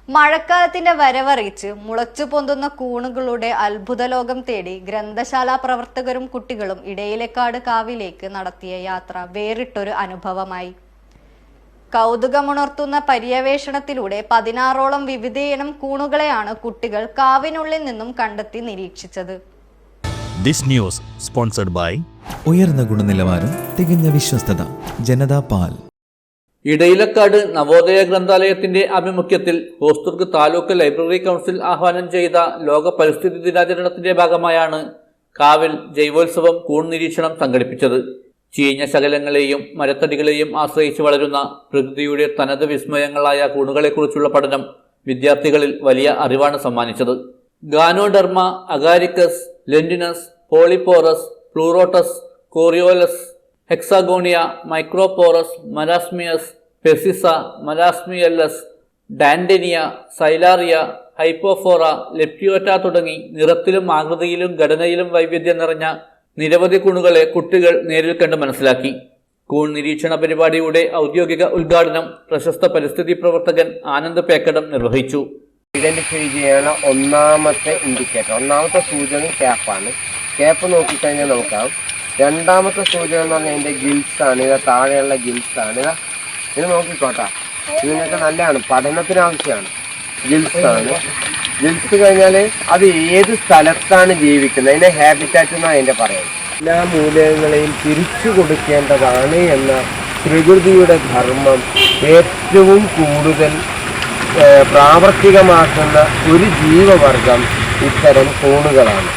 മഴക്കാലത്തിന്റെ വരവറിയിച്ച് മുളച്ചു പൊന്തുന്ന കൂണുകളുടെ അത്ഭുതലോകം തേടി ഗ്രന്ഥശാല പ്രവർത്തകരും കുട്ടികളും ഇടയിലേക്കാട് കാവിലേക്ക് നടത്തിയ യാത്ര വേറിട്ടൊരു അനുഭവമായി. കൗതുകമുണർത്തുന്ന പര്യവേഷണത്തിലൂടെ 16ഓളം വിവിധയിനം കൂണുകളെയാണ് കുട്ടികൾ കാവിനുള്ളിൽ നിന്നും കണ്ടെത്തി നിരീക്ഷിച്ചത്. ദിസ് ന്യൂസ് സ്പോൺസർഡ് ബൈ ഉയർന്ന ഗുണനിലവാരം, തികഞ്ഞ വിശ്വസ്തത, ജനതാ പാൽ. ഇടയിലക്കാട് നവോദയ ഗ്രന്ഥാലയത്തിന്റെ ആഭിമുഖ്യത്തിൽ ഹോസ്ദുർഗ് താലൂക്ക് ലൈബ്രറി കൗൺസിൽ ആഹ്വാനം ചെയ്ത ലോക പരിസ്ഥിതി ദിനാചരണത്തിന്റെ ഭാഗമായാണ് കാവിൽ ജൈവോത്സവം കൂൺ നിരീക്ഷണം സംഘടിപ്പിച്ചത്. ചീഞ്ഞ ശകലങ്ങളെയും മരത്തടികളെയും ആശ്രയിച്ച് വളരുന്ന പ്രകൃതിയുടെ തനത് വിസ്മയങ്ങളായ കൂണുകളെക്കുറിച്ചുള്ള പഠനം വിദ്യാർത്ഥികളിൽ വലിയ അറിവാണ് സമ്മാനിച്ചത്. ഗാനോഡെർമ, അഗാരിക്കസ്, ലെന്റിനസ്, പോളിപോറസ്, പ്ലൂറോട്ടസ്, കോറിയോലസ്, ഹെക്സാഗോണിയ, മൈക്രോപോറസ്, മരാസ്മിയസ്, പെസിസ, മരാസ്മിയല്ലസ്, ഡാൻഡനിയ, സൈലാറിയ, ഹൈപ്പോഫോറ, ലെപ്റ്റിയോറ്റ തുടങ്ങി നിറത്തിലും ആകൃതിയിലും ഘടനയിലും വൈവിധ്യം നിറഞ്ഞ നിരവധി കൂണുകളെ കുട്ടികൾ നേരിൽ കണ്ട് മനസ്സിലാക്കി. കൂൺ നിരീക്ഷണ പരിപാടിയുടെ ഔദ്യോഗിക ഉദ്ഘാടനം പ്രശസ്ത പരിസ്ഥിതി പ്രവർത്തകൻ ആനന്ദ് പേക്കടം നിർവഹിച്ചു. ഐഡന്റിഫൈ ചെയ്യാനുള്ള ഒന്നാമത്തെ ഇൻഡിക്കേറ്റർ, ഒന്നാമത്തെ സൂചന ക്യാപ്പാണ്. ക്യാപ്പ് നോക്കിക്കഴിഞ്ഞാൽ നോക്കാം. രണ്ടാമത്തെ സൂചന എന്ന് പറഞ്ഞാൽ അതിൻ്റെ ഗിൽസാണ്. ഇത് താഴെയുള്ള ഗിൽസാണ്. ഇത് നോക്കിക്കോട്ടെ, ഇതിനൊക്കെ നല്ലതാണ്, പഠനത്തിന് ആവശ്യമാണ്. ഗിൽസാണ്. ഗിൽസ് കഴിഞ്ഞാൽ അത് ഏത് സ്ഥലത്താണ് ജീവിക്കുന്നത്, അതിനെ ഹാബിറ്റാറ്റ് എന്നാണ് അതിൻ്റെ പറയുന്നത്. എല്ലാ മൂലകങ്ങളെയും തിരിച്ചു കൊടുക്കേണ്ടതാണ് എന്ന പ്രകൃതിയുടെ ധർമ്മം ഏറ്റവും കൂടുതൽ പ്രാവർത്തികമാക്കുന്ന ഒരു ജീവവർഗം ഇത്തരം കൂണുകളാണ്.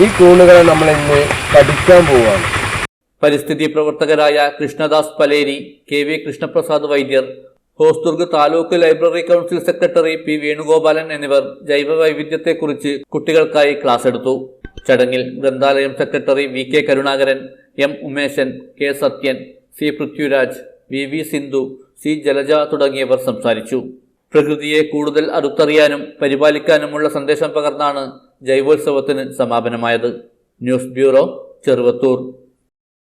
ഈ കൂണുകളെ നമ്മൾ ഇന്ന് പഠിക്കാൻ പോവുകയാണ്. പരിസ്ഥിതി പ്രവർത്തകരായ Krishnadas Paleri, K V Krishnaprasad Vaidyar, Hosdurg taluk library council secretary P Venugopalan എന്നിവർ ജൈവ വൈവിധ്യത്തെക്കുറിച്ച് കുട്ടികൾക്കായി ക്ലാസ് എടുത്തു. ചടങ്ങിൽ ഗ്രന്ഥാലയം secretary V K Karunakaran, M Umeshan, K Sathyan, C Prithviraj, V V Sindhu, C Jalaja തുടങ്ങിയവർ സംസാരിച്ചു. പ്രകൃതിയെ കൂടുതൽ അടുത്തറിയാനും പരിപാലിക്കാനുമുള്ള സന്ദേശം പകർന്നാണ് ജൈവോത്സവത്തിന് സമാപനമായത്. News bureau, Cheruvathur.